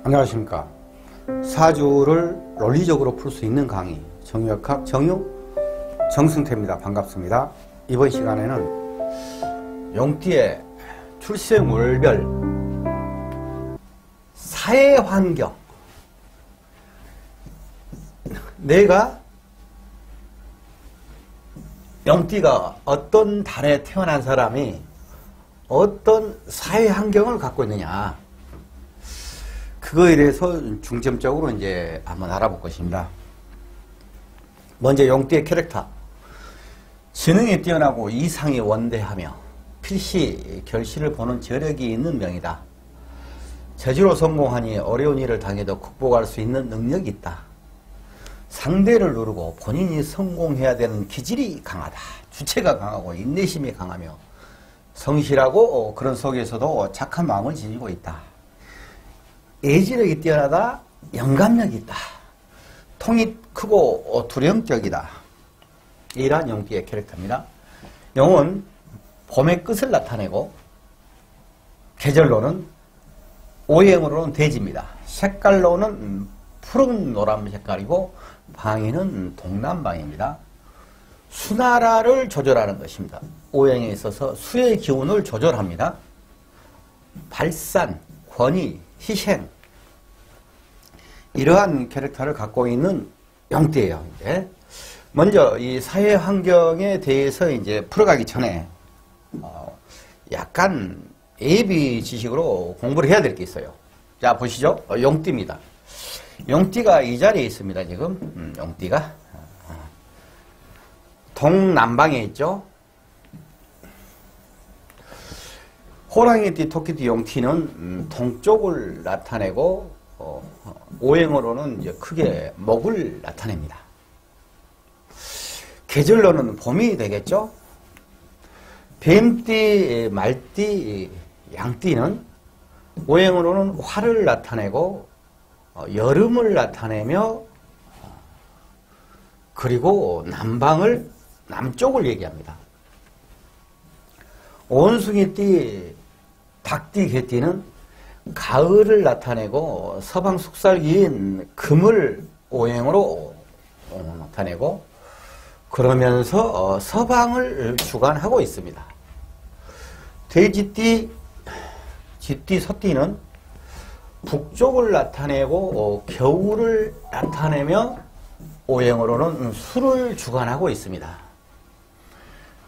안녕하십니까. 사주를 논리적으로 풀 수 있는 강의 정유역학 정유 정승태입니다. 반갑습니다. 이번 시간에는 용띠의 출생월별 사회환경, 내가 용띠가 어떤 달에 태어난 사람이 어떤 사회환경을 갖고 있느냐, 그거에 대해서 중점적으로 이제 한번 알아볼 것입니다. 먼저 용띠의 캐릭터. 지능이 뛰어나고 이상이 원대하며 필시 결실을 보는 저력이 있는 명이다. 재주로 성공하니 어려운 일을 당해도 극복할 수 있는 능력이 있다. 상대를 누르고 본인이 성공해야 되는 기질이 강하다. 주체가 강하고 인내심이 강하며 성실하고 그런 속에서도 착한 마음을 지니고 있다. 예지력이 뛰어나다. 영감력이 있다. 통이 크고 두령적이다. 이러한 용띠의 캐릭터입니다. 용은 봄의 끝을 나타내고 계절로는 오행으로는 돼지입니다. 색깔로는 푸른 노란 색깔이고 방위는 동남방입니다. 수나라를 조절하는 것입니다. 오행에 있어서 수의 기운을 조절합니다. 발산, 권위, 희생, 이러한 캐릭터를 갖고 있는 용띠예요. 이제 먼저 이 사회 환경에 대해서 이제 풀어가기 전에 약간 예비 지식으로 공부를 해야 될 게 있어요. 자, 보시죠. 용띠입니다. 용띠가 이 자리에 있습니다. 지금 용띠가 동남방에 있죠. 호랑이띠, 토끼띠, 용띠는 동쪽을 나타내고 오행으로는 이제 크게 목을 나타냅니다. 계절로는 봄이 되겠죠. 뱀띠, 말띠, 양띠는 오행으로는 화를 나타내고 여름을 나타내며 그리고 남쪽을 얘기합니다. 원숭이띠, 닭띠, 개띠는 가을을 나타내고 서방 숙살기인 금을 오행으로 나타내고 그러면서 서방을 주관하고 있습니다. 돼지띠, 쥐띠, 소띠는 북쪽을 나타내고 겨울을 나타내며 오행으로는 수를 주관하고 있습니다.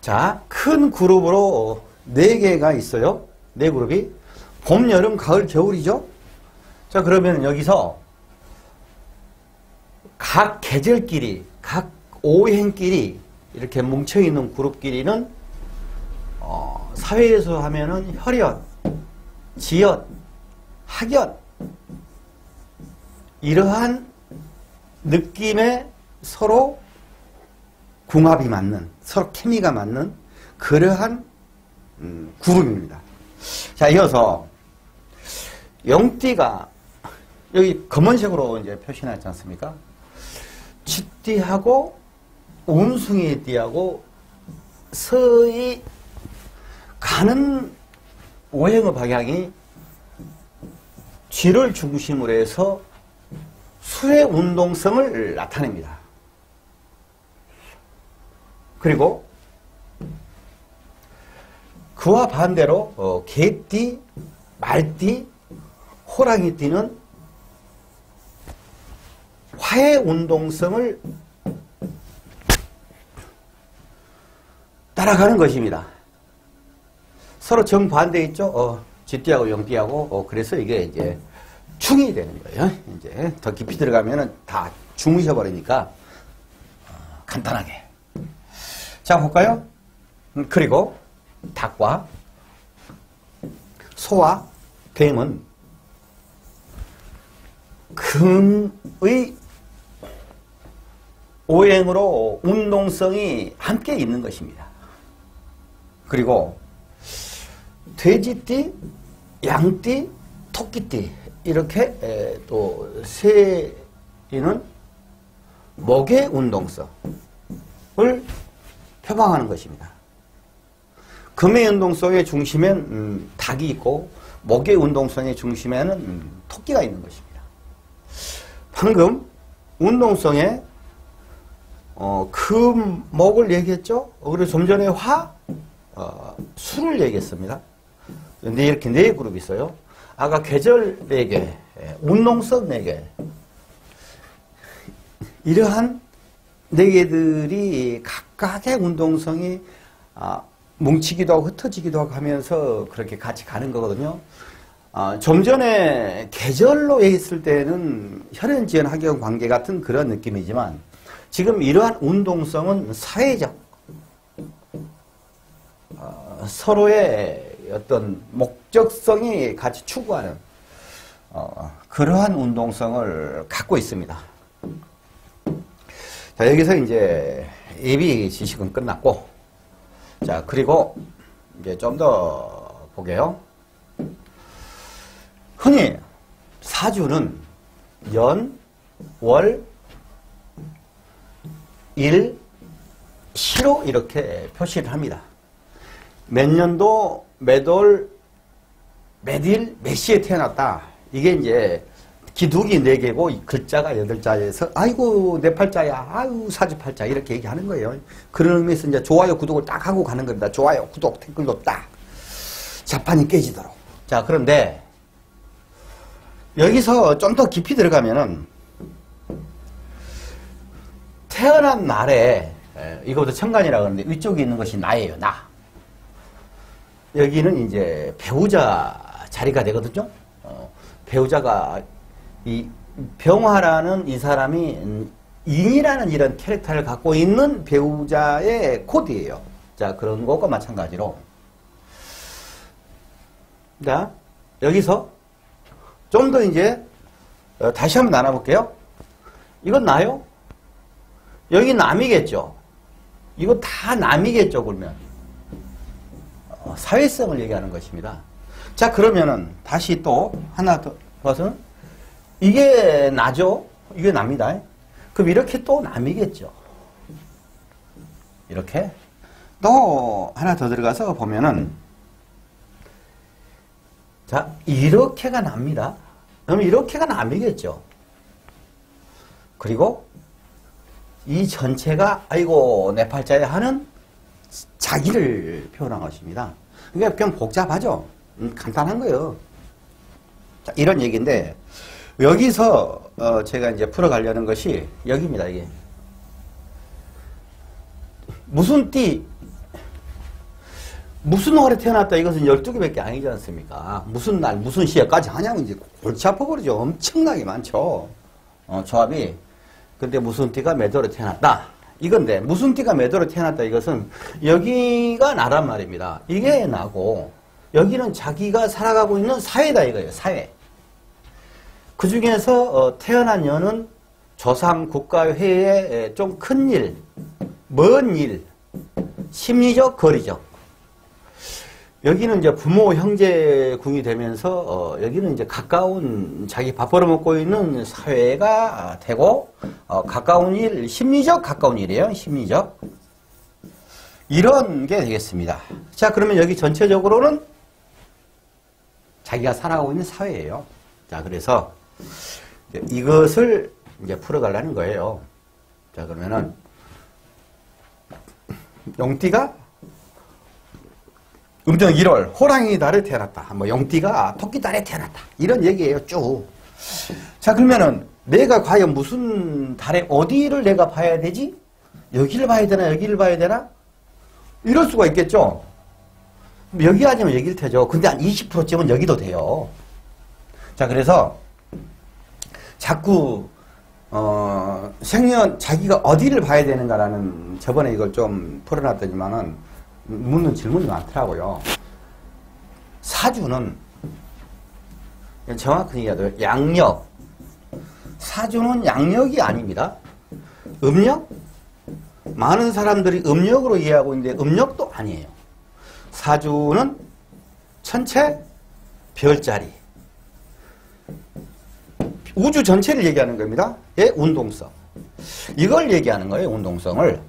자, 큰 그룹으로 4개가 있어요. 4그룹이. 봄, 여름, 가을, 겨울이죠. 자, 그러면 여기서 각 계절끼리, 각 오행끼리 이렇게 뭉쳐있는 그룹끼리는 사회에서 하면은 혈연, 지연, 학연, 이러한 느낌에 서로 궁합이 맞는, 서로 케미가 맞는 그러한 그룹입니다. 자, 이어서 용띠가 여기 검은색으로 이제 표시나지 않습니까? 쥐띠하고 원숭이띠하고 서이 가는 오행의 방향이 쥐를 중심으로 해서 수의 운동성을 나타냅니다. 그리고 그와 반대로 개띠, 말띠, 호랑이띠는 화의 운동성을 따라가는 것입니다. 서로 정반대 있죠. 쥐띠하고 용띠하고 그래서 이게 이제 충이 되는 거예요. 이제 더 깊이 들어가면은 다 주무셔 버리니까 간단하게. 자, 볼까요? 그리고 닭과 소와 뱀은 금의 오행으로 운동성이 함께 있는 것입니다. 그리고 돼지띠, 양띠, 토끼띠 이렇게 또 새는 목의 운동성을 표방하는 것입니다. 금의 운동성의 중심엔 닭이 있고 목의 운동성의 중심에는 토끼가 있는 것입니다. 방금 운동성의 금목을 얘기했죠. 그리고 좀 전에 수를 얘기했습니다. 이렇게 네 그룹이 있어요. 아까 계절 4개, 운동성 4개. 이러한 4개들이 각각의 운동성이 뭉치기도 하고 흩어지기도 하고 하면서 그렇게 같이 가는 거거든요. 좀 전에 계절로 얘기했을 때는 혈연지연 학연 관계 같은 그런 느낌이지만 지금 이러한 운동성은 사회적 서로의 어떤 목적성이 같이 추구하는 그러한 운동성을 갖고 있습니다. 자, 여기서 이제 예비 지식은 끝났고, 자, 그리고 이제 좀 더 보게요. 흔히 사주는 연, 월, 일, 시로 이렇게 표시를 합니다. 몇 년도, 몇 월, 몇 일, 몇 시에 태어났다. 이게 이제 기둥이 4개고 글자가 8자에서 아이고 내 팔자야, 아유 사주 팔자 이렇게 얘기하는 거예요. 그런 의미에서 이제 좋아요, 구독을 딱 하고 가는 겁니다. 좋아요, 구독, 댓글도 딱. 자판이 깨지도록. 자, 그런데 여기서 좀 더 깊이 들어가면은 태어난 날에 이거부터 천간이라고 하는데 위쪽에 있는 것이 나예요. 나. 여기는 이제 배우자 자리가 되거든요. 배우자가 이 병화라는 이 사람이 인이라는 이런 캐릭터를 갖고 있는 배우자의 코드예요. 자, 그런 것과 마찬가지로. 자, 여기서 좀 더 이제 다시 한번 나눠볼게요. 이건 나요? 여기 남이겠죠? 이거 다 남이겠죠, 그러면? 사회성을 얘기하는 것입니다. 자, 그러면은 다시 또 하나 더 봐서 이게 나죠? 이게 남이다. 그럼 이렇게 또 남이겠죠? 이렇게 또 하나 더 들어가서 보면은 자, 이렇게가 납니다. 그러면 이렇게가 남이겠죠? 그리고 이 전체가 아이고 내 팔자에 하는 자기를 표현한 것입니다. 그러니까 그냥 복잡하죠? 간단한 거예요. 자, 이런 얘기인데 여기서 제가 이제 풀어가려는 것이 여기입니다. 이게 무슨 띠 무슨 월에 태어났다 이것은 12개밖에 아니지 않습니까? 무슨 날 무슨 시에까지 하냐면 이제 골치 아파버리죠. 엄청나게 많죠. 조합이. 근데 무슨 띠가 몇 월에 태어났다 이건데 무슨 띠가 몇 월에 태어났다 이것은 여기가 나란 말입니다. 이게 나고 여기는 자기가 살아가고 있는 사회다 이거예요. 사회. 그 중에서 태어난 년은 조상, 국가, 회의 좀 큰 일, 먼 일, 심리적, 거리적. 여기는 이제 부모, 형제 궁이 되면서 여기는 이제 가까운 자기 밥 벌어먹고 있는 사회가 되고 가까운 일, 심리적 가까운 일이에요. 심리적. 이런 게 되겠습니다. 자, 그러면 여기 전체적으로는 자기가 살아가고 있는 사회예요. 자, 그래서 이것을 이제 풀어가려는 거예요. 자, 그러면은 용띠가 음정 1월 호랑이 달에 태어났다. 뭐 용띠가 토끼 달에 태어났다. 이런 얘기예요. 쭉. 자, 그러면은 내가 과연 무슨 달에 어디를 내가 봐야 되지? 여기를 봐야 되나? 여기를 봐야 되나? 이럴 수가 있겠죠. 여기 아니면 여기일 테죠. 근데 한 20%쯤은 여기도 돼요. 자, 그래서 자꾸 생년 자기가 어디를 봐야 되는가라는 저번에 이걸 좀 풀어놨더니만은 묻는 질문이 많더라고요. 사주는 정확히 얘기해도 양력. 사주는 양력이 아닙니다. 음력? 많은 사람들이 음력으로 이해하고 있는데 음력도 아니에요. 사주는 천체 별자리. 우주 전체를 얘기하는 겁니다. 예, 운동성. 이걸 얘기하는 거예요. 운동성을.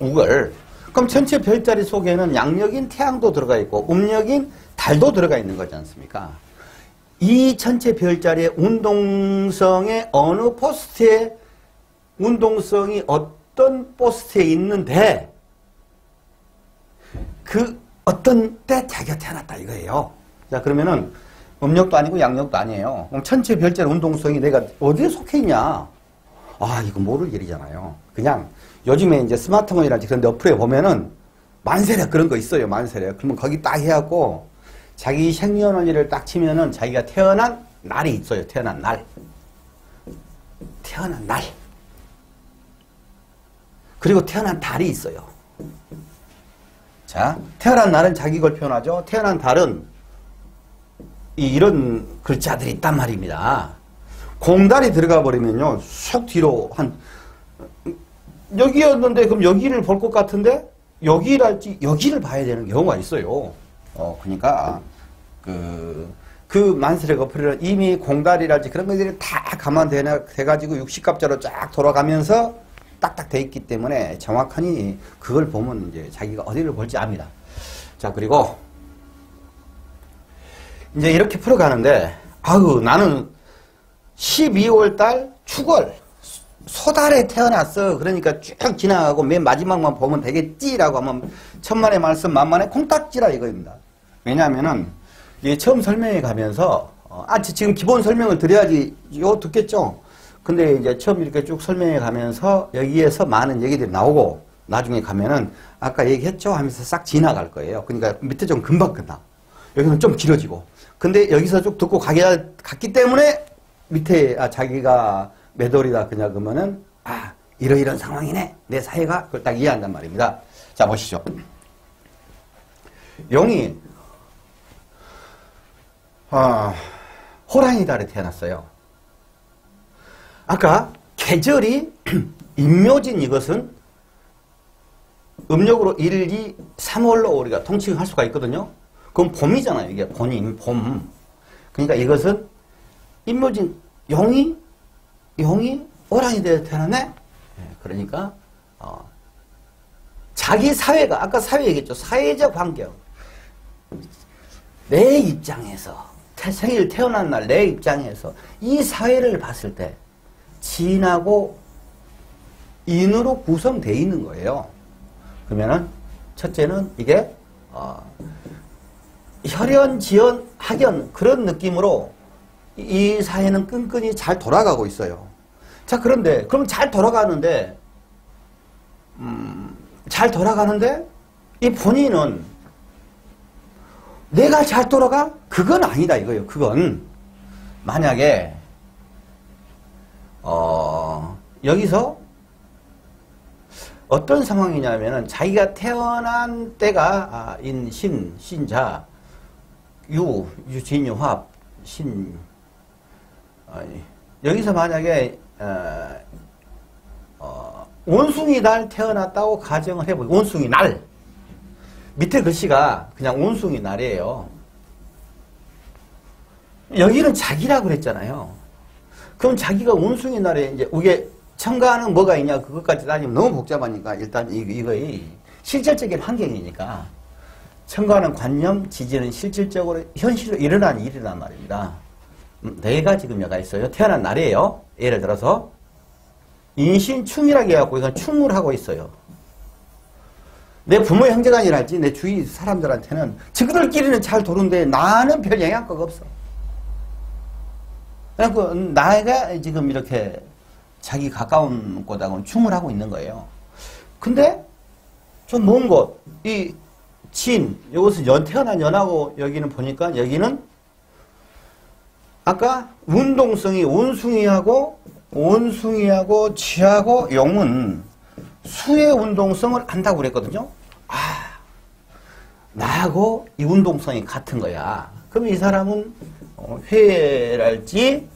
우걸. 그럼 전체 별자리 속에는 양력인 태양도 들어가 있고 음력인 달도 들어가 있는 거지 않습니까? 이 전체 별자리의 운동성의 어느 포스트에 운동성이 어떤 포스트에 있는데 그 어떤 때 자기가 태어났다 이거예요. 자, 그러면은 음력도 아니고 양력도 아니에요. 그럼 전체 별자리 운동성이 내가 어디에 속해 있냐? 아, 이거 모를 일이잖아요. 그냥 요즘에 이제 스마트폰이라든지 그런 데 어플에 보면은 만세력 그런 거 있어요. 만세력. 그러면 거기 딱 해갖고 자기 생년월일을 딱 치면은 자기가 태어난 날이 있어요. 태어난 날. 태어난 날. 그리고 태어난 달이 있어요. 자, 태어난 날은 자기 걸 표현하죠. 태어난 달은 이런 글자들이 있단 말입니다. 공달이 들어가 버리면요. 쑥 뒤로 여기였는데 그럼 여기를 볼 것 같은데 여기랄지 여기를 봐야 되는 경우가 있어요. 그러니까 그 만세력 어플은 이미 공달이랄지 그런 것들이 다 감안돼가지고 60갑자로 쫙 돌아가면서 딱딱 돼 있기 때문에 정확하니 그걸 보면 이제 자기가 어디를 볼지 압니다. 자, 그리고 이제 이렇게 풀어가는데 아유 나는 12월 달 축월 소달에 태어났어. 그러니까 쭉 지나가고 맨 마지막만 보면 되겠지라고 하면 천만의 말씀 만만의 콩딱지라 이거입니다. 왜냐하면은 이게 처음 설명해 가면서 지금 기본 설명을 드려야지 이거 듣겠죠. 근데 이제 처음 이렇게 쭉 설명해 가면서 여기에서 많은 얘기들이 나오고 나중에 가면은 아까 얘기했죠 하면서 싹 지나갈 거예요. 그러니까 밑에 좀 금방 끝나. 여기는 좀 길어지고. 근데 여기서 쭉 듣고 갔기 때문에 밑에 자기가 몇 월이다 그냐 그러면은 이러이런 상황이네. 내 사회가 그걸 딱 이해한단 말입니다. 자, 보시죠. 용이 호랑이 달에 태어났어요. 아까 계절이 임묘진 이것은 음력으로 1, 2, 3월로 우리가 통칭할 수가 있거든요. 그건 봄이잖아요. 이게 봄. 그러니까 이것은 임묘진 용이 호랑이 달에 태어났네. 그러니까 자기 사회가 아까 사회 얘기했죠. 사회적 환경. 내 입장에서 생일 태어난 날 내 입장에서 이 사회를 봤을 때 진하고 인으로 구성되어 있는 거예요. 그러면은 첫째는 이게 혈연, 지연, 학연 그런 느낌으로 이 사회는 끈끈이 잘 돌아가고 있어요. 자, 그런데 그럼 잘 돌아가는데 이 본인은 내가 잘 돌아가? 그건 아니다 이거예요. 그건 만약에 여기서 어떤 상황이냐면은 자기가 태어난 때가 신자 유진유합 여기서 만약에 온숭이 날 태어났다고 가정을 해보고 온숭이 날 밑에 글씨가 그냥 온숭이 날이에요. 여기는 자기라고 그랬잖아요. 그럼 자기가 온숭이 날에 이제 이게 첨가하는 뭐가 있냐 그것까지 따지면 너무 복잡하니까 일단 이거의 실질적인 환경이니까 첨가하는 관념, 지지는 실질적으로 현실로 일어난 일이란 말입니다. 네 가지 금여가 있어요. 태어난 날이에요. 예를 들어서 인신충이라고 해갖고 이건 충을 하고 있어요. 내 부모의 형제간이랄지 내 주위 사람들한테는 저들끼리는 잘 도는데 나는 별 영향가가 없어. 그래서 나가 지금 이렇게 자기 가까운 곳하고는 충을 하고 있는 거예요. 근데 좀 먼 곳, 이 진, 이것은 태어난 연하고 여기는 보니까 여기는 아까 운동성이 온숭이하고 쥐하고 용은 수의 운동성을 안다고 그랬거든요. 나하고 이 운동성이 같은 거야. 그럼 이 사람은 회랄지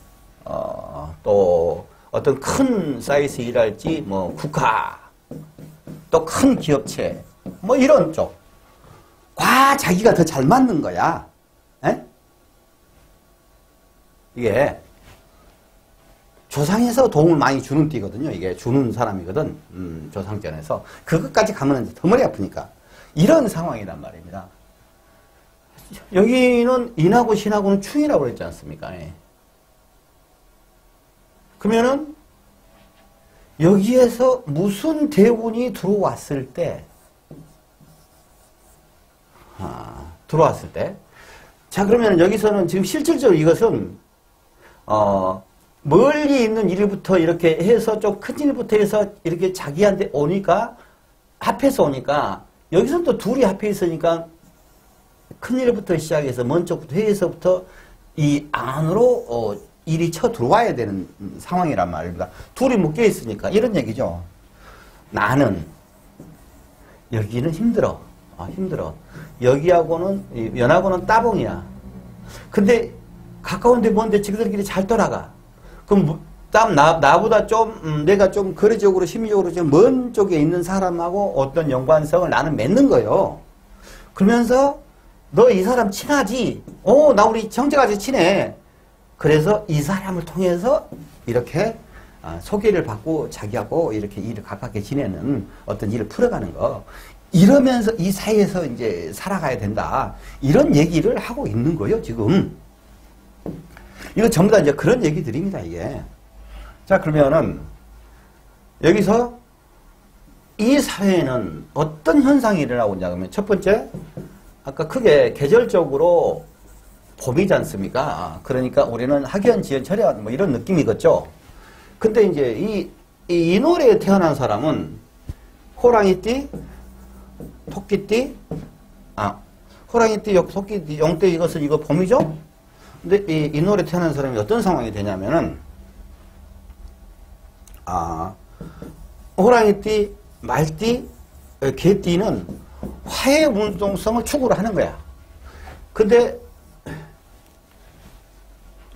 또 어떤 큰 사이즈 일할지 뭐 국가 또 큰 기업체 뭐 이런 쪽 자기가 더 잘 맞는 거야. 에? 이게 조상에서 도움을 많이 주는 띠거든요. 이게 주는 사람이거든. 조상전에서 그것까지 가면 더 머리 아프니까 이런 상황이란 말입니다. 여기는 인하고 신하고는 충이라고 그랬지 않습니까? 예. 그러면은 여기에서 무슨 대운이 들어왔을 때, 자, 그러면 여기서는 지금 실질적으로 이것은, 멀리 있는 일부터 이렇게 해서 좀 큰 일부터 해서 이렇게 자기한테 오니까, 합해서 오니까, 여기서는 또 둘이 합해 있으니까, 큰 일부터 시작해서, 먼 쪽부터 회에서부터 이 안으로, 일이 쳐 들어와야 되는 상황이란 말입니다. 둘이 묶여 있으니까 이런 얘기죠. 나는 여기는 힘들어. 힘들어. 여기하고는 연하고는 따봉이야. 근데 가까운데 먼데 지그들끼리 잘 돌아가. 그럼 나보다 좀 내가 좀 거리적으로 심리적으로 좀 먼 쪽에 있는 사람하고 어떤 연관성을 나는 맺는 거예요. 그러면서 너 이 사람 친하지? 나 우리 형제같이 친해. 그래서 이 사람을 통해서 이렇게 소개를 받고 자기하고 이렇게 일을 가깝게 지내는 어떤 일을 풀어가는 거. 이러면서 이 사이에서 이제 살아가야 된다. 이런 얘기를 하고 있는 거예요, 지금. 이거 전부 다 이제 그런 얘기들입니다, 이게. 자, 그러면은 여기서 이 사회에는 어떤 현상이 일어나고 있냐 그러면 첫 번째, 아까 크게 계절적으로 봄이지 않습니까? 그러니까 우리는 학연, 지연, 철연 뭐 이런 느낌이겠죠. 근데 이제 이 노래에 태어난 사람은 호랑이띠, 토끼띠, 호랑이띠, 토끼띠, 용띠 이것은 이거 봄이죠? 근데 이 노래에 태어난 사람이 어떤 상황이 되냐면은 호랑이띠, 말띠, 개띠는 화해 운동성을 추구를 하는 거야. 근데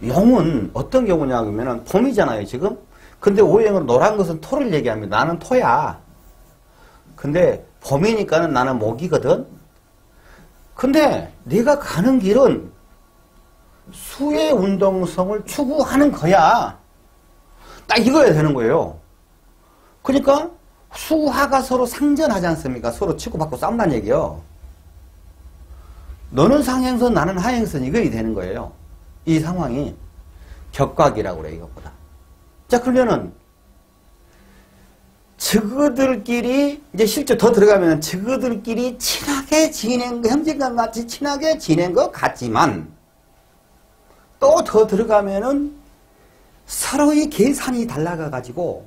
용은 어떤 경우냐 그러면은 봄이잖아요, 지금. 근데 오행으로 노란 것은 토를 얘기합니다. 나는 토야. 근데 봄이니까는 나는 목이거든. 근데 네가 가는 길은 수의 운동성을 추구하는 거야. 딱 이거야 되는 거예요. 그러니까 수화가 서로 상전하지 않습니까? 서로 치고받고 싸운다는 얘기요. 너는 상행선, 나는 하행선 이거야 되는 거예요. 이 상황이 격각이라고 그래요, 이것보다. 자, 그러면은 저그들끼리 이제 실제 더 들어가면 저그들끼리 친하게 지낸 거, 형제간 같이 친하게 지낸 것 같지만 또 더 들어가면은 서로의 계산이 달라가 가지고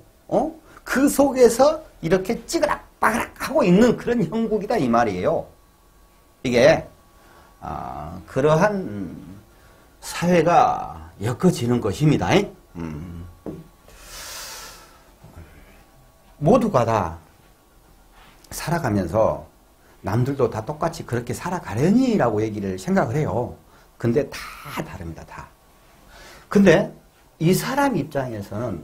그 속에서 이렇게 찌그락빠그락 하고 있는 그런 형국이다 이 말이에요. 이게 그러한 사회가 엮어지는 것입니다. 모두가 다 살아가면서 남들도 다 똑같이 그렇게 살아가려니라고 얘기를 생각을 해요. 근데 다 다릅니다. 다. 근데 이 사람 입장에서는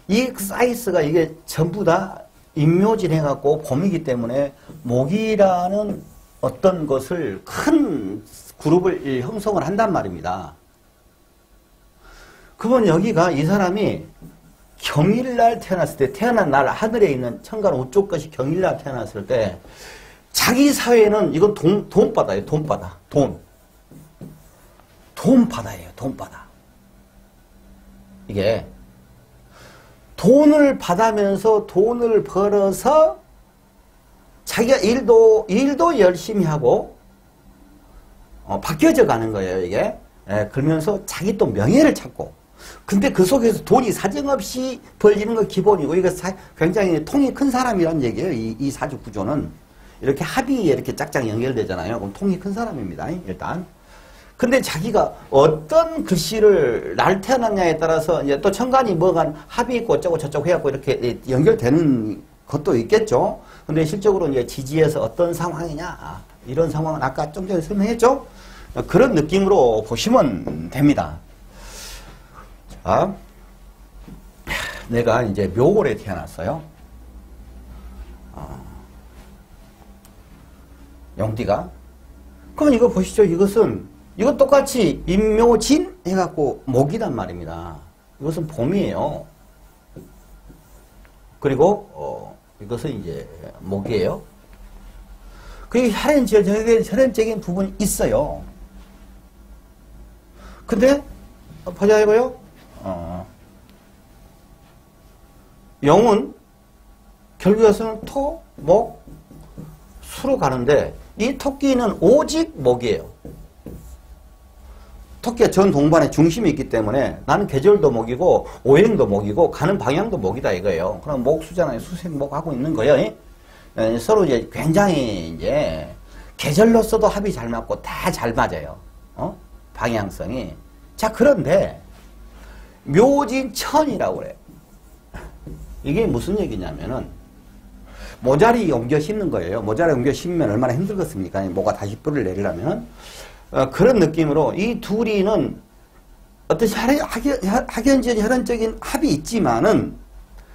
이 사이스가 이게 전부 다 인묘진해갖고 봄이기 때문에 목이라는 어떤 것을 큰 그룹을 형성을 한단 말입니다. 그러면 여기가 이 사람이 경일날 태어났을 때, 태어난 날 하늘에 있는 천간 우쪽 것이 경일날 태어났을 때 자기 사회는 이건 돈바다예요. 돈바다. 돈바다예요. 돈바다. 이게 돈을 받으면서 돈을 벌어서 자기가 일도 열심히 하고 바뀌어져 가는 거예요, 이게. 그러면서 자기 또 명예를 찾고. 근데 그 속에서 돈이 사정없이 벌리는 거 기본이고, 이거 굉장히 통이 큰 사람이란 얘기예요, 이 사주 구조는. 이렇게 합의에 이렇게 짝짝 연결되잖아요. 그럼 통이 큰 사람입니다, 일단. 근데 자기가 어떤 글씨를 날 태어났냐에 따라서 이제 또 천간이 뭐가 합의 있고 어쩌고 저쩌고 해갖고 이렇게 연결되는 것도 있겠죠. 근데 실적으로 이제 지지에서 어떤 상황이냐, 이런 상황은 아까 좀 전에 설명했죠. 그런 느낌으로 보시면 됩니다. 자, 내가 이제 묘월에 태어났어요. 용띠가. 그럼 이거 보시죠. 이거 똑같이 임묘진 해갖고 목이란 말입니다. 이것은 봄이에요. 그리고 이것은 이제 목이에요. 그게 혈연적인 부분이 있어요. 근데, 보자 이거요. 영은 결국에서는 토, 목, 수로 가는데 이 토끼는 오직 목이에요. 토끼가 전 동반의 중심이 있기 때문에 나는 계절도 목이고 오행도 목이고 가는 방향도 목이다 이거예요. 그럼 목수잖아요. 수생목 하고 있는 거예요. 서로 이제 굉장히 이제 계절로서도 합이 잘 맞고 다 잘 맞아요. 방향성이. 자, 그런데 묘진천이라고 그래요. 이게 무슨 얘기냐면은 모자리 옮겨 심는 거예요. 모자리 옮겨 심으면 얼마나 힘들겠습니까? 뭐가 다시 뿔을 내리려면. 그런 느낌으로 이 둘이는 어떤 학연지연 혈연적인 합이 있지만은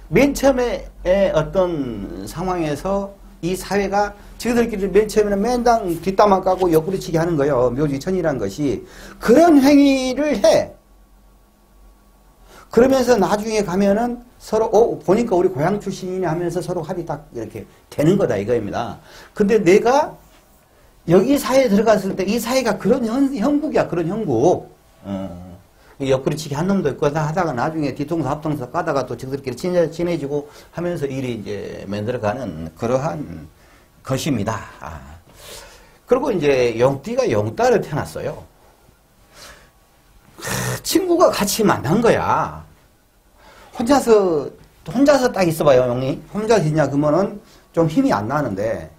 맨 처음에 어떤 상황에서 이 사회가 지그들끼리 맨 처음에는 맨당 뒷담화 까고 옆구리치기 하는 거예요. 묘지천이라는 것이. 그런 행위를 해. 그러면서 나중에 가면은 서로 보니까 우리 고향 출신이네 하면서 서로 합이 딱 이렇게 되는 거다 이거입니다. 근데 내가 여기 사회에 들어갔을 때 이 사회가 그런 형국이야. 그런 형국. 옆구리치기 한 놈도 있고 하다가 나중에 뒤통수 합통수 까다가 또 저들끼리 친해지고 하면서 일이 이제 만들어가는 그러한 것입니다. 그리고 이제 영띠가 영딸을 태어났어요. 친구가 같이 만난 거야. 혼자서 딱 있어봐요, 영이. 혼자 있냐, 그러면은 좀 힘이 안 나는데,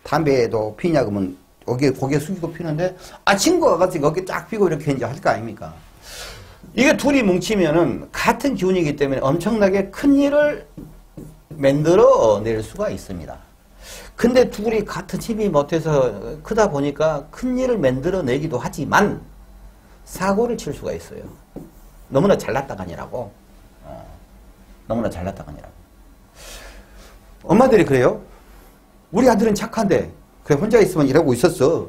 담배도 피냐, 그러면 고개 숙이고 피는데, 친구가 같이 어깨 쫙 피고 이렇게 이제 할 거 아닙니까? 이게 둘이 뭉치면은 같은 기운이기 때문에 엄청나게 큰 일을 만들어 낼 수가 있습니다. 근데 둘이 같은 힘이 못해서 크다 보니까 큰 일을 만들어 내기도 하지만, 사고를 칠 수가 있어요. 너무나 잘났다가 아니라고. 너무나 잘났다가 아니라고. 엄마들이 그래요. 우리 아들은 착한데 그래 혼자 있으면 이러고 있었어.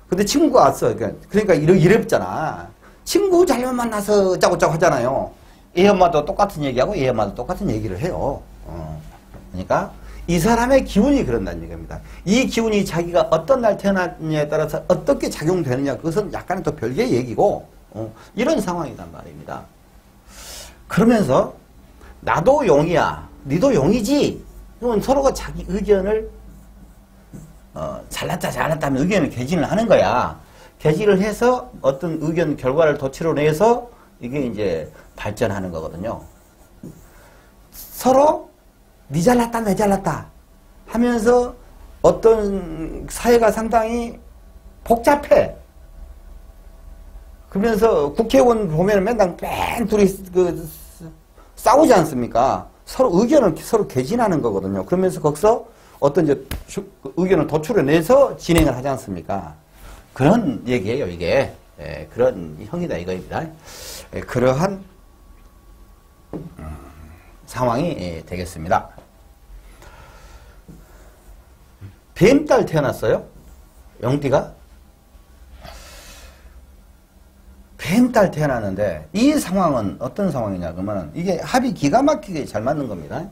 근데 친구가 왔어. 그러니까 이랬잖아. 친구 잘못 만나서 짜고짜고 하잖아요. 얘 엄마도 똑같은 얘기하고 얘 엄마도 똑같은 얘기를 해요. 그러니까 이 사람의 기운이 그런다는 얘기입니다. 이 기운이 자기가 어떤 날 태어났냐에 따라서 어떻게 작용되느냐, 그것은 약간은 또 별개의 얘기고, 이런 상황이란 말입니다. 그러면서 나도 용이야, 니도 용이지. 그러면 서로가 자기 의견을 잘났다 하면 의견을 개진을 하는 거야. 개진을 해서 어떤 의견 결과를 도출해내서 이게 이제 발전하는 거거든요. 서로 니 잘났다 내 잘났다 하면서 어떤 사회가 상당히 복잡해. 그러면서 국회의원 보면 맨날 둘이 싸우지 않습니까? 서로 의견을 서로 개진하는 거거든요. 그러면서 거기서 어떤 이제 의견을 도출해내서 진행을 하지 않습니까? 그런 얘기예요, 이게. 그런 형이다 이거입니다. 그러한 상황이 되겠습니다. 뱀딸 태어났어요? 영띠가? 뱀딸 태어났는데 이 상황은 어떤 상황이냐 그러면 이게 합이 기가 막히게 잘 맞는 겁니다.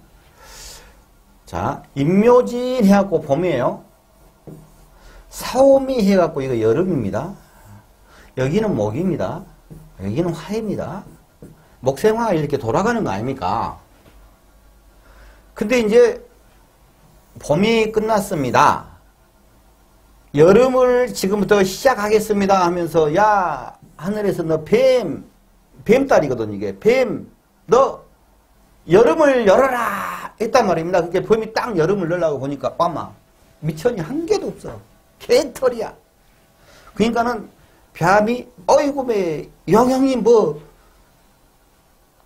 자, 임묘진 해갖고 봄이에요. 사오미 해갖고 이거 여름입니다. 여기는 목입니다. 여기는 화입니다. 목생화 이렇게 돌아가는 거 아닙니까? 근데 이제 봄이 끝났습니다. 여름을 지금부터 시작하겠습니다 하면서 야 하늘에서 너 뱀딸이거든 이게. 뱀 너 여름을 열어라 했단 말입니다. 그게 뱀이 딱 여름을 열라고 보니까 빠마 미천이 한 개도 없어. 개털이야. 그러니까는 뱀이 어이구 왜 영형이 뭐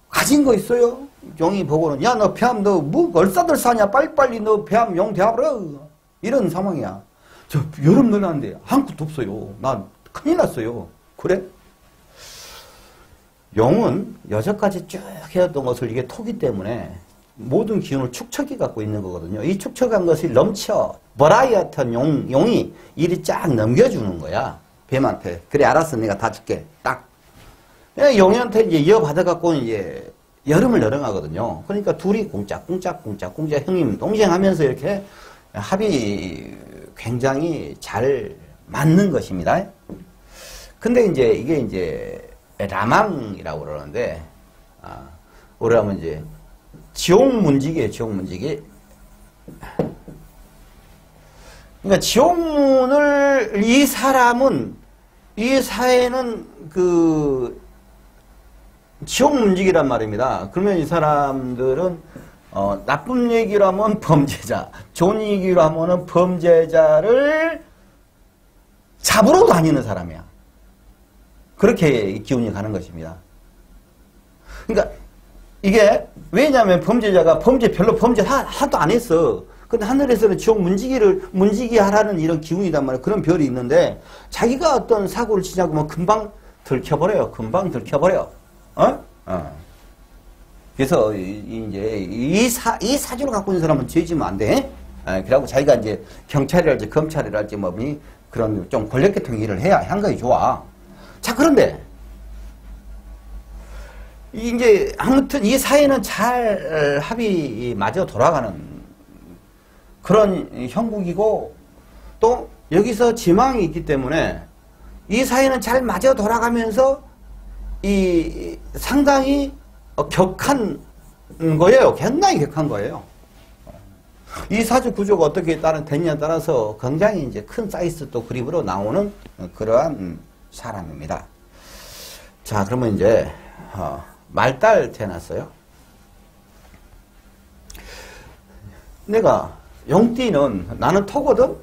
가진 거 있어요? 용이 보고는 야 너 뱀 너 뭐 얼싸들싸냐 빨리빨리 너 뱀 용 대하라 이런 상황이야. 저 여름 넣어놨는데 한 끗도 없어요. 나 큰일 났어요. 그래? 용은 여태까지 쭉 해왔던 것을 이게 토기 때문에 모든 기운을 축척해 갖고 있는 거거든요. 이 축척한 것이 넘쳐 버라이어트한 용이 이리 쫙 넘겨주는 거야. 뱀한테. 그래 알았어 내가 다 줄게. 딱. 용한테 이제 이어받아 갖고 이제 여름을 열어가거든요. 그러니까 둘이 꽁짝꽁짝 형님 동생 하면서 이렇게 합이 굉장히 잘 맞는 것입니다. 근데 이제 이게 이제 라망이라고 그러는데, 우리가 하면 이제 지옥문직이에요, 지옥문직이. 그러니까 지옥문을 이 사람은, 이 사회는 그 지옥문직이란 말입니다. 그러면 이 사람들은 나쁜 얘기로 하면 범죄자, 좋은 얘기로 하면은 범죄자를 잡으러 다니는 사람이야. 그렇게 기운이 가는 것입니다. 그러니까 이게 왜냐하면 범죄자가 별로 범죄 하도 안 했어. 근데 하늘에서는 지옥 문지기 하라는 이런 기운이단 말이에요. 그런 별이 있는데 자기가 어떤 사고를 치자고 하면 금방 들켜버려요. 금방 들켜버려. 그래서 이제 이 사주를 갖고 있는 사람은 죄지면 안 돼. 그래갖고 자기가 이제 경찰이랄지 검찰이랄지 뭐 그런 좀 권력계통 일을 해야 향각이 좋아. 자, 그런데 이제 아무튼 이 사회는 잘 합이 맞아 돌아가는 그런 형국이고, 또 여기서 지망이 있기 때문에 이 사회는 잘 맞아 돌아가면서 이 상당히 격한 거예요. 굉장히 격한 거예요. 이 사주 구조가 어떻게 됐냐에 따라서 굉장히 이제 큰 사이즈 또 그림으로 나오는 그러한 사람입니다. 자, 그러면 이제 말달 태어났어요. 내가 용띠는 나는 토거든.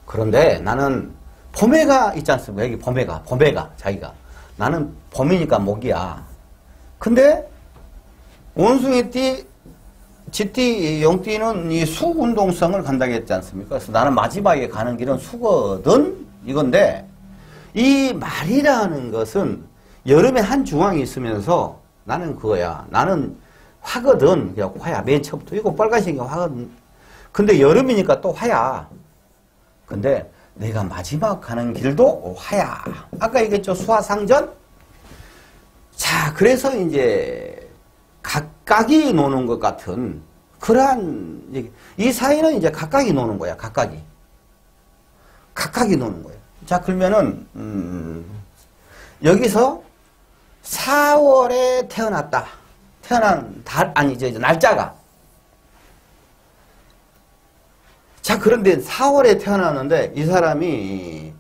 그런데 나는 범해가 있지 않습니까? 여기 범해가 자기가 나는 범이니까 목이야. 근데 원숭이띠, 쥐띠, 용띠는 이 수운동성을 간다고 했지 않습니까? 그래서 나는 마지막에 가는 길은 수거든 이건데, 이 말이라는 것은 여름에 한 중앙이 있으면서 나는 그거야. 나는 화거든. 그냥 화야. 맨 처음부터. 이거 빨간색이 화거든. 근데 여름이니까 또 화야. 근데 내가 마지막 가는 길도 화야. 아까 얘기했죠. 수화상전? 자, 그래서 이제 각각이 노는 것 같은 그러한 얘기. 이 사이는 이제 각각이 노는 거야. 각각이 노는 거예요. 자, 그러면은 여기서 4월에 태어났다. 태어난 이제 날짜가. 자, 그런데 4월에 태어났는데 이 사람이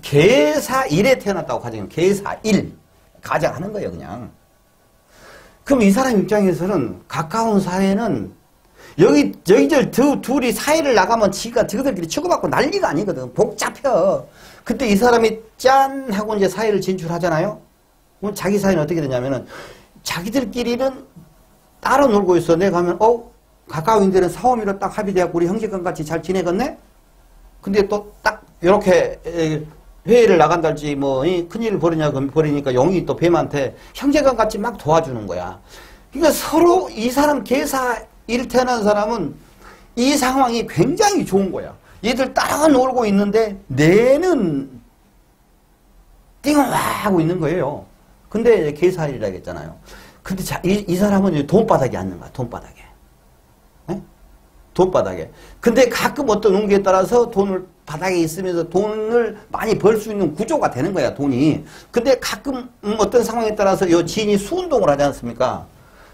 계사일에 태어났다고 가정하면 계사일 가정하는 거예요, 그냥. 그럼 이 사람 입장에서는 가까운 사회는 여기들 둘이 사회를 나가면 저들끼리 치고받고 난리가 아니거든. 복잡혀. 그때 이 사람이 짠 하고 이제 사회를 진출하잖아요. 그럼 자기 사회는 어떻게 되냐면은 자기들끼리는 따로 놀고 있어. 내가 가면 가까운 데는 사오미로 딱 합의돼갖고 우리 형제간 같이 잘 지내겠네? 근데 또 딱 이렇게 회의를 나간달지 뭐 큰일을 벌이니까 용이 또 뱀한테 형제간 같이 막 도와주는 거야. 그러니까 서로 이 사람 계사일 태어난 사람은 이 상황이 굉장히 좋은 거야. 얘들 따라 놀고 있는데 내는 띵하고 있는 거예요. 근데 계사일이라고 했잖아요. 근데 이 사람은 돈바닥에 앉는 거야. 돈바닥에. 네? 돈바닥에. 근데 가끔 어떤 운기에 따라서 돈을 바닥에 있으면서 돈을 많이 벌 수 있는 구조가 되는 거야, 돈이. 근데 가끔 어떤 상황에 따라서 이 지인이 수운동을 하지 않습니까?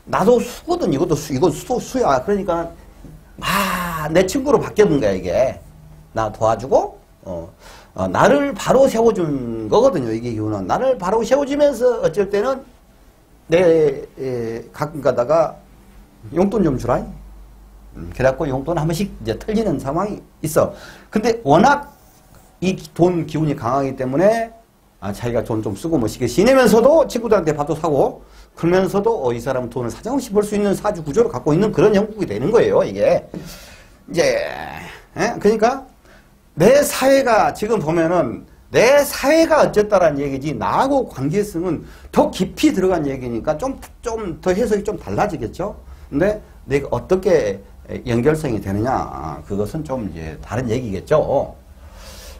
나도 수거든. 이건 수야. 그러니까 내 친구로 바뀌는 거야, 이게. 나 도와주고 나를 바로 세워준 거거든요. 이게 이유는 나를 바로 세워주면서 어쩔 때는 가끔 가다가 용돈 좀 주라. 그래갖고 용돈 한 번씩 이제 털리는 상황이 있어. 근데 워낙 이 돈 기운이 강하기 때문에 자기가 돈 좀 쓰고 멋있게 지내면서도 친구들한테 밥도 사고, 그러면서도 이 사람은 돈을 사정없이 벌 수 있는 사주 구조를 갖고 있는 그런 형국이 되는 거예요, 이게. 이제 그러니까 내 사회가 지금 보면은 내 사회가 어쨌다라는 얘기지 나하고 관계성은 더 깊이 들어간 얘기니까 좀 더 해석이 좀 달라지겠죠. 근데 내가 어떻게 연결성이 되느냐, 그것은 좀 이제 다른 얘기겠죠.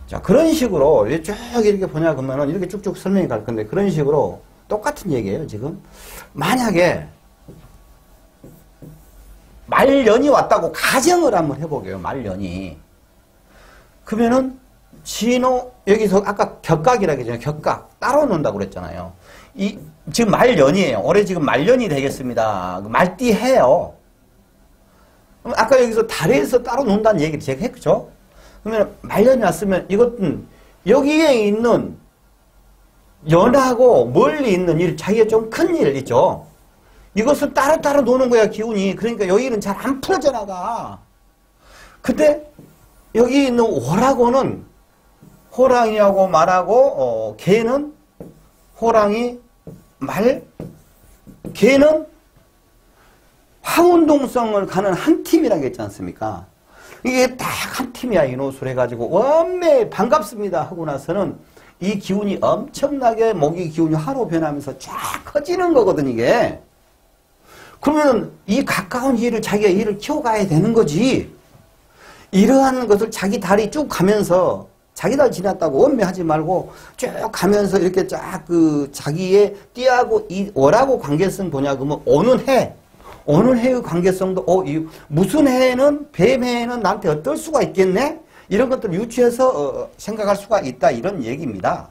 자, 그런 식으로 쭉 이렇게 보냐 그러면은 이렇게 쭉쭉 설명이 갈 건데, 그런 식으로 똑같은 얘기예요, 지금. 만약에 말년이 왔다고 가정을 한번 해보게요. 말년이. 그러면은 진호 여기서 아까 격각이라고 했잖아요. 격각 따로 논다고 그랬잖아요. 지금 말년이에요. 올해 지금 말년이 되겠습니다. 말띠해요. 그럼 아까 여기서 달에서 따로 논다는 얘기를 제가 했죠. 그러면 말년이 왔으면 이것은 여기에 있는 연하고 멀리 있는 일, 자기가 좀 큰 일 있죠. 이것을 따로따로 노는 거야, 기운이. 그러니까 여기는 잘 안 풀어져 나가. 근데 여기 있는 월하고는 호랑이하고 말하고 개는 호랑이, 말, 개는 황운동성을 가는 한 팀이라고 했지 않습니까? 이게 딱 한 팀이야, 이노술 해가지고 원매 반갑습니다 하고 나서는 이 기운이 엄청나게 목의 기운이 화로 변하면서 쫙 커지는 거거든, 이게. 그러면 이 가까운 일을 자기가 일을 키워가야 되는 거지. 이러한 것을 자기 달이 쭉 가면서 자기 달 지났다고 원매하지 말고 쭉 가면서 이렇게 쫙 자기의 띠하고 이 월하고 관계성 보냐 그러면 오는 해의 관계성도 무슨 해에는 뱀해에는 나한테 어떨 수가 있겠네? 이런 것들을 유추해서 생각할 수가 있다 이런 얘기입니다.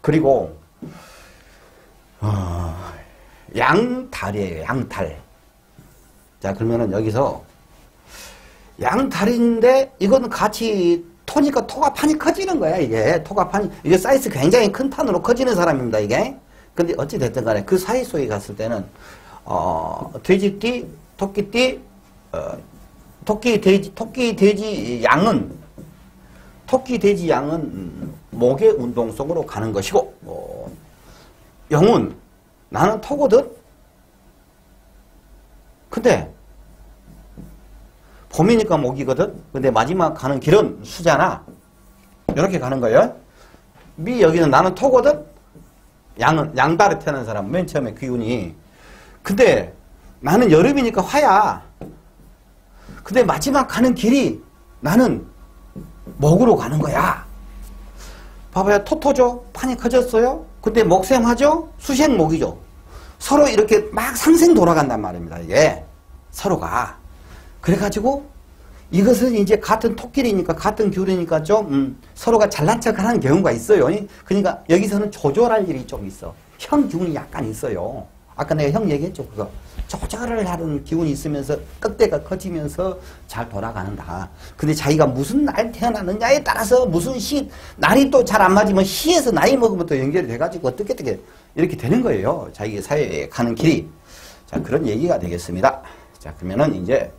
그리고 양달이에요. 양달. 자 그러면은 여기서 양달인데 이건 같이 토니까 토가 판이 커지는 거야 이게. 토가 판이 이게 사이즈 굉장히 큰 판으로 커지는 사람입니다 이게. 근데 어찌 됐든 간에 그 사이 속에 갔을 때는 돼지띠, 토끼띠, 토끼, 돼지, 양은 목의 운동성으로 가는 것이고, 영은 나는 토거든? 근데, 봄이니까 목이거든? 근데 마지막 가는 길은 수잖아. 이렇게 가는 거예요. 여기는 나는 토거든? 양달에 태어난 사람, 맨 처음에 기운이. 근데 나는 여름이니까 화야. 근데 마지막 가는 길이 나는 목으로 가는 거야. 봐봐요. 토토죠? 판이 커졌어요? 근데 목생하죠? 수생목이죠? 서로 이렇게 막 상생 돌아간단 말입니다. 이게 서로가. 그래가지고 이것은 이제 같은 토끼리니까 같은 귤이니까 좀 서로가 잘난 척하는 경우가 있어요. 그러니까 여기서는 조절할 일이 좀 있어. 형 기운이 약간 있어요. 아까 내가 형 얘기했죠. 그거 조절을 하는 기운이 있으면서 끝대가 커지면서 잘 돌아가는다. 근데 자기가 무슨 날 태어났느냐에 따라서 무슨 날이 또 잘 안 맞으면 시에서 나이 먹으면 또 연결이 돼가지고 어떻게 이렇게 되는 거예요. 자기 사회에 가는 길이. 자 그런 얘기가 되겠습니다. 자 그러면은 이제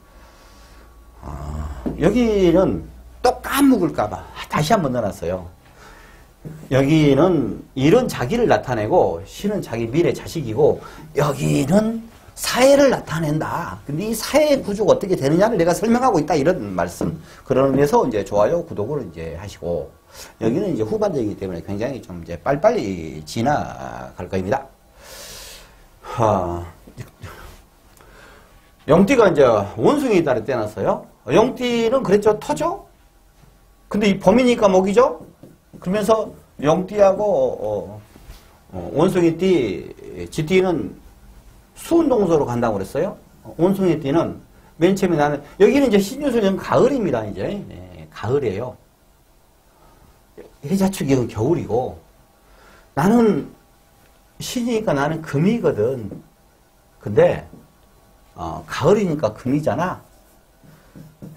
여기는 또 까먹을까봐 다시 한번 넣어놨어요. 여기는 일은 자기를 나타내고 시는 자기 미래 자식이고 여기는 사회를 나타낸다. 근데 이 사회의 구조가 어떻게 되느냐를 내가 설명하고 있다 이런 말씀. 그런 의미에서 이제 좋아요, 구독을 이제 하시고 여기는 이제 후반적이기 때문에 굉장히 좀 이제 빨리빨리 지나갈 겁니다. 영띠가 이제 원숭이 달에 떼놨어요. 영띠는 그랬죠, 터죠. 근데 이 범이니까 목이죠. 그러면서 영띠하고 원숭이띠, 지띠는 수운동소로 간다고 그랬어요. 원숭이띠는 맨 처음에 나는 여기는 이제 신유술년 가을입니다. 이제 가을이에요. 해자축이 겨울이고 나는 신이니까 나는 금이거든. 근데 가을이니까 금이잖아.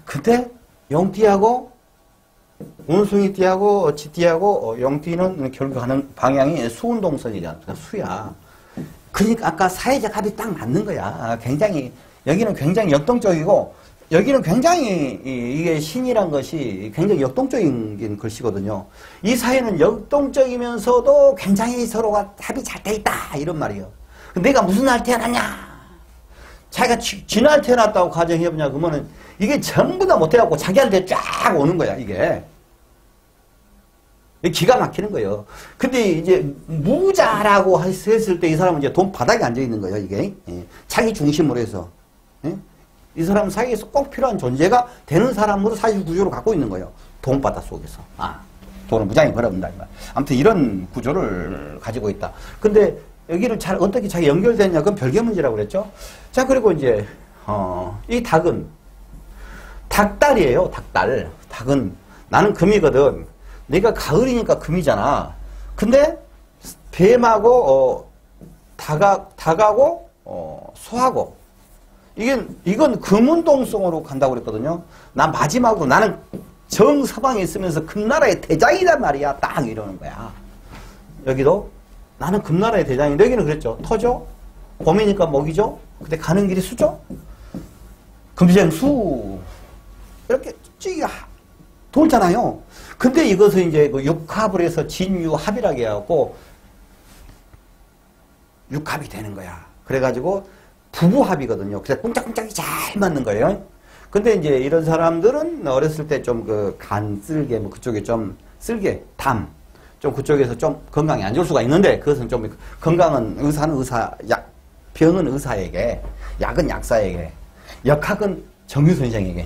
근데 영띠하고 원숭이띠하고 지띠하고 영띠는 결국 가는 방향이 수운동선이잖아. 수야. 그러니까 아까 사회적 합이 딱 맞는 거야. 굉장히 여기는 굉장히 역동적이고 여기는 굉장히 이게 신이란 것이 굉장히 역동적인 글씨거든요. 이 사회는 역동적이면서도 굉장히 서로가 합이 잘 돼 있다 이런 말이에요. 내가 무슨 날 태어났냐? 자기가 지날 태어났다고 가정해보냐 그러면은 이게 전부 다 못해갖고 자기한테 쫙 오는 거야 이게. 기가 막히는 거예요. 근데 이제 무자라고 했을 때 이 사람은 이제 돈 바닥에 앉아 있는 거예요 이게. 자기 중심으로 해서. 이 사람 사이에서 꼭 필요한 존재가 되는 사람으로 사실 구조를 갖고 있는 거예요. 돈바닥 속에서. 돈을 무장히 벌어본다. 아무튼 이런 구조를 가지고 있다. 근데 여기는 어떻게 잘 연결되냐? 그건 별개 문제라고 그랬죠. 자, 그리고 이제, 이 닭은 닭달이에요. 닭달. 닭은 나는 금이거든. 내가 가을이니까 금이잖아. 근데 뱀하고 닭하고 소하고 이건 금운동성으로 간다고 그랬거든요. 난 마지막으로 나는 정서방에 있으면서 금나라의 대장이란 말이야. 딱 이러는 거야. 여기도 나는 금나라의 대장인데 여기는 그랬죠. 터죠. 봄이니까 먹이죠. 근데 가는 길이 수죠. 금생수 이렇게 쭉 돌잖아요. 근데 이것을 이제 그 육합을 해서 진유합이라고 해갖고 육합이 되는 거야. 그래가지고 부부합이거든요. 그래서 꿍짝꿍짝이 잘 맞는 거예요. 근데 이제 이런 사람들은 어렸을 때 좀 그 간 쓸개, 뭐 그쪽에 좀 쓸개, 담, 좀 그쪽에서 좀 건강이 안 좋을 수가 있는데 그것은 좀 건강은 의사는 의사, 병은 의사에게, 약은 약사에게, 역학은 정유 선생에게.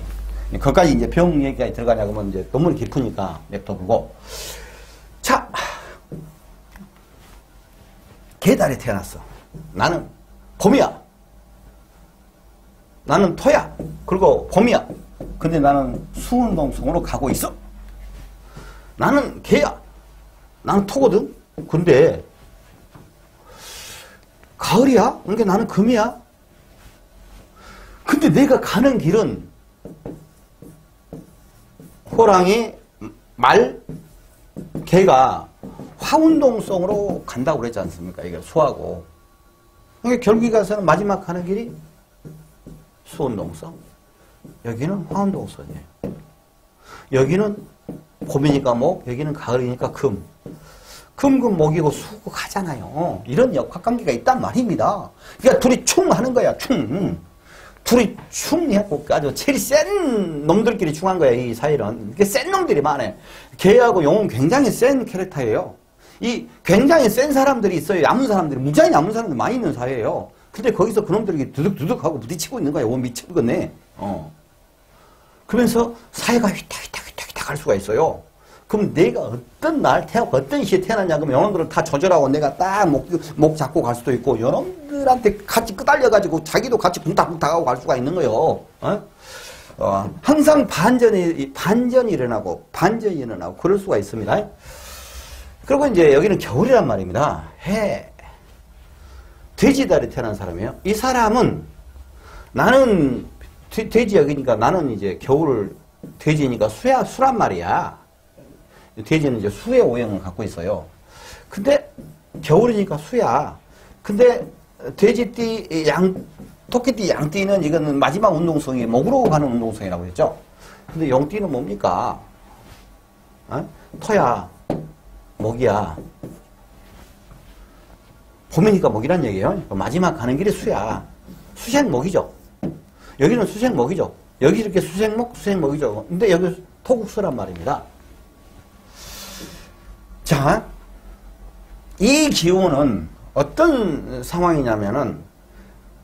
거기까지 이제 병 얘기가 들어가냐고 하면 이제 너무 깊으니까 냅둬두고. 자, 계달에 태어났어. 나는 봄이야. 나는 토야. 그리고 봄이야. 근데 나는 수운동성으로 가고 있어. 나는 개야. 나는 토거든. 근데 가을이야. 그러니까 나는 금이야. 근데 내가 가는 길은 호랑이, 말, 개가 화운동성으로 간다고 그랬지 않습니까? 이게 수하고. 그러니까 결국에 가서는 마지막 가는 길이 수운동성. 여기는 화운동성이에요. 여기는 봄이니까 목, 여기는 가을이니까 금. 금금 목이고 수고 가잖아요. 이런 역학관계가 있단 말입니다. 그러니까 둘이 충 하는 거야. 충. 둘이 충해갖고 아주 제일 센 놈들끼리 충한 거야. 이 사이는. 이게 센 놈들이 많아. 개하고 용은 굉장히 센 캐릭터예요. 이 굉장히 센 사람들이 있어요. 얇은 사람들이. 무지하게 얇은 사람들이 많이 있는 사회예요. 근데 거기서 그놈들이 두둑두둑하고 부딪히고 있는 거야. 오, 미치겠네. 그러면서 사회가 휘딱휘딱 할 수가 있어요. 그럼 내가 어떤 날 태어나고 어떤 시에 태어났냐 그러면 요놈들을 다 조절하고 내가 딱 목 잡고 갈 수도 있고 요놈들한테 같이 끄달려가지고 자기도 같이 붕탁붕탁하고 갈 수가 있는 거예요. 항상 반전이 일어나고 반전이 일어나고 그럴 수가 있습니다. 그리고 이제 여기는 겨울이란 말입니다. 돼지달에 태어난 사람이에요. 이 사람은 나는 돼지 여기니까 나는 이제 겨울 돼지니까 수란 말이야. 돼지는 이제 수의 오형을 갖고 있어요. 근데 겨울이니까 수야. 근데 돼지띠, 토끼띠, 양띠는 이거는 마지막 운동성이 목으로 가는 운동성이라고 했죠. 근데 용띠는 뭡니까? 토야, 목이야. 봄이니까 목이란 얘기예요. 마지막 가는 길이 수야. 수생목이죠. 여기는 수생목이죠. 여기 이렇게 수생목이죠. 근데 여기 토국수란 말입니다. 자, 이 기운은 어떤 상황이냐면은,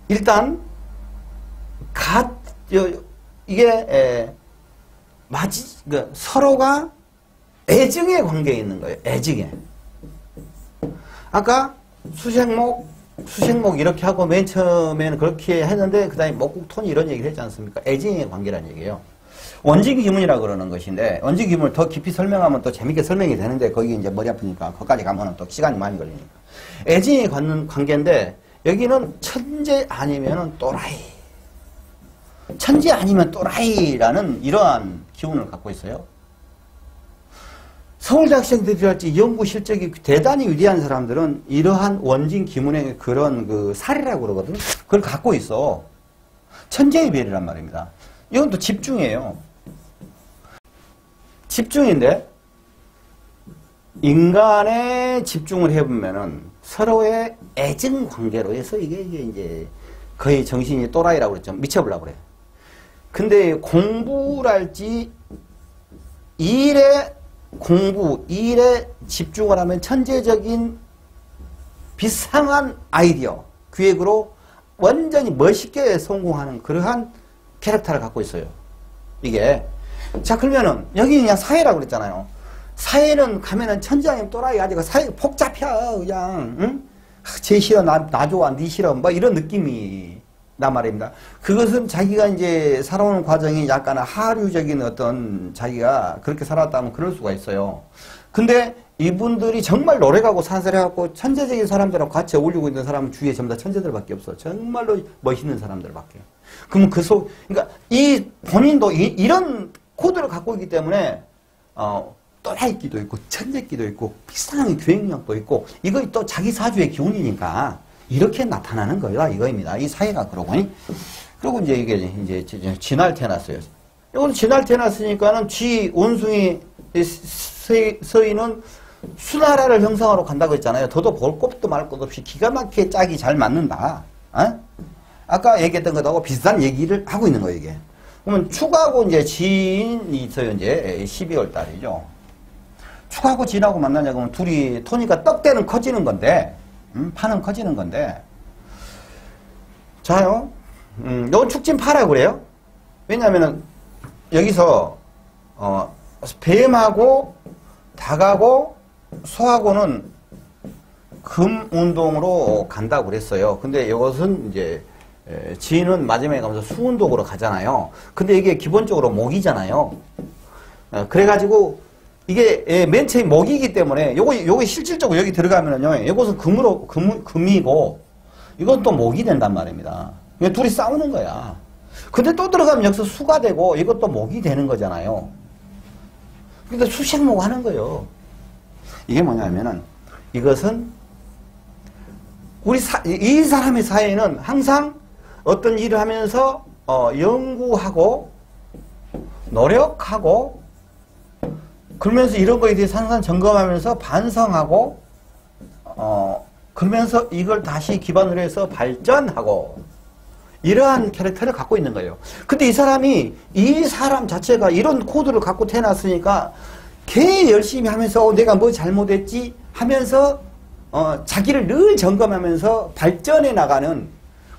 일단, 이게, 서로가 애증의 관계에 있는 거예요. 애증에. 아까 수생목 이렇게 하고 맨 처음에는 그렇게 했는데, 그 다음에 목국톤이 이런 얘기를 했지 않습니까? 애증의 관계라는 얘기예요. 원지기문이라 그러는 것인데, 원지기문을 더 깊이 설명하면 또 재밌게 설명이 되는데, 거기 이제 머리 아프니까, 거기까지 가면은 또 시간이 많이 걸리니까. 애증이 갖는 관계인데, 여기는 천재 아니면은 또라이. 천재 아니면 또라이라는 이러한 기운을 갖고 있어요. 서울대학생들이랄지 연구 실적이 대단히 위대한 사람들은 이러한 원진 기문의 그런 그 사례라고 그러거든. 그걸 갖고 있어. 천재의 별이란 말입니다. 이건 또 집중이에요. 집중인데 인간의 집중을 해보면은 서로의 애증 관계로 해서 이게 이제 거의 정신이 또라이라고 그랬죠. 미쳐보려고 그래. 근데 공부랄지 일에 집중을 하면 천재적인 비상한 아이디어, 기획으로 완전히 멋있게 성공하는 그러한 캐릭터를 갖고 있어요. 이게. 자, 그러면은, 여기 그냥 사회라고 그랬잖아요. 사회는 가면은 천재 아니면 또라이 가지고 사회 복잡해, 그냥, 응? 쟤 싫어, 나 좋아, 니 싫어, 뭐 이런 느낌이 말입니다. 그것은 자기가 이제 살아오는 과정이 약간 하류적인 어떤 자기가 그렇게 살았다면 그럴 수가 있어요. 근데 이분들이 정말 노력하고 산설해갖고 천재적인 사람들하고 같이 어울리고 있는 사람은 주위에 전부 다 천재들밖에 없어. 정말로 멋있는 사람들밖에. 그러면 그러니까 이 본인도 이런 코드를 갖고 있기 때문에 또라이끼도 있고 천재끼도 있고 비슷한 교행력도 있고 이거 또 자기 사주의 기운이니까 이렇게 나타나는 거야 이거입니다. 이 사회가 그러고니 그리고 이제 이게 이제 진화를 태어났어요. 이건 진화를 태어났으니까는 쥐 원숭이 서인은 수나라를 형성하러 간다고 했잖아요. 더도 볼 것도 말 것 없이 기가 막히게 짝이 잘 맞는다. 어? 아까 얘기했던 것하고 비슷한 얘기를 하고 있는 거예요 이게. 그러면 축하고 이제 진이 있어요 이제 12월 달이죠. 축하고 진하고 만나냐 그러면 둘이 토니까 떡대는 커지는 건데. 파는 커지는 건데 자요 이건 축진파라고 그래요. 왜냐면은 여기서 뱀하고 닭하고 소하고는 금 운동으로 간다고 그랬어요. 근데 이것은 이제 지인은 마지막에 가면서 수 운동으로 가잖아요. 근데 이게 기본적으로 목이잖아요. 그래가지고 이게 맨 처음 목이기 때문에 요거 실질적으로 여기 들어가면은요 이것은 금이고 이건 또 목이 된단 말입니다. 둘이 싸우는 거야. 근데 또 들어가면 여기서 수가 되고 이것도 목이 되는 거잖아요. 그러니까 수식목 하는 거예요. 이게 뭐냐면은 이것은 이 사람의 사회는 항상 어떤 일을 하면서 연구하고 노력하고 그러면서 이런 거에 대해서 항상 점검하면서 반성하고 그러면서 이걸 다시 기반으로 해서 발전하고 이러한 캐릭터를 갖고 있는 거예요. 근데 이 사람 자체가 이런 코드를 갖고 태어났으니까 개 열심히 하면서 내가 뭐 잘못했지 하면서 자기를 늘 점검하면서 발전해 나가는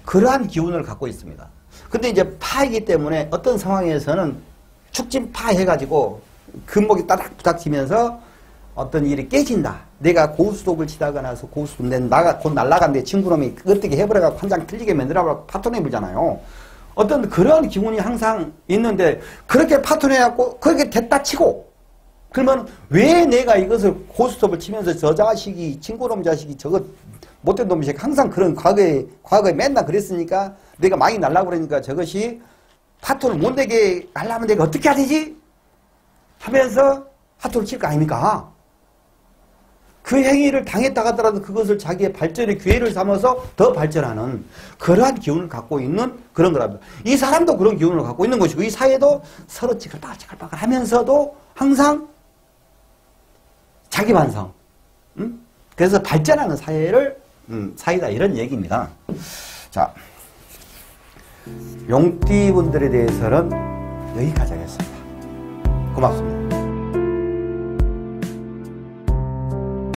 그러한 기운을 갖고 있습니다. 근데 이제 파이기 때문에 어떤 상황에서는 축진파 해가지고 금목이 따닥따닥 치면서 어떤 일이 깨진다. 내가 고스톱을 치다가 나서 고스톱 곧 날아간데 친구놈이 어떻게 해버려갖고 한 장 틀리게 만들어갖고 파토내 불잖아요. 어떤 그런 기운이 항상 있는데 그렇게 파토내갖고 그렇게 됐다 치고 그러면 왜 내가 이것을 고스톱을 치면서 저 자식이 친구놈 자식이 저거 못된 놈이 항상 그런 과거에 맨날 그랬으니까 내가 많이 날라고 그러니까 저것이 파토를 못 내게 하려면 내가 어떻게 해야 되지? 하면서 파토를 칠 거 아닙니까? 그 행위를 당했다 하더라도 그것을 자기의 발전의 기회를 삼아서 더 발전하는 그러한 기운을 갖고 있는 그런 거랍니다. 이 사람도 그런 기운을 갖고 있는 것이고 이 사회도 서로 찌글빠글 하면서도 항상 자기 반성. 그래서 발전하는 사회다 이런 얘기입니다. 자, 용띠분들에 대해서는 여기까지 하겠습니다. 고맙습니다.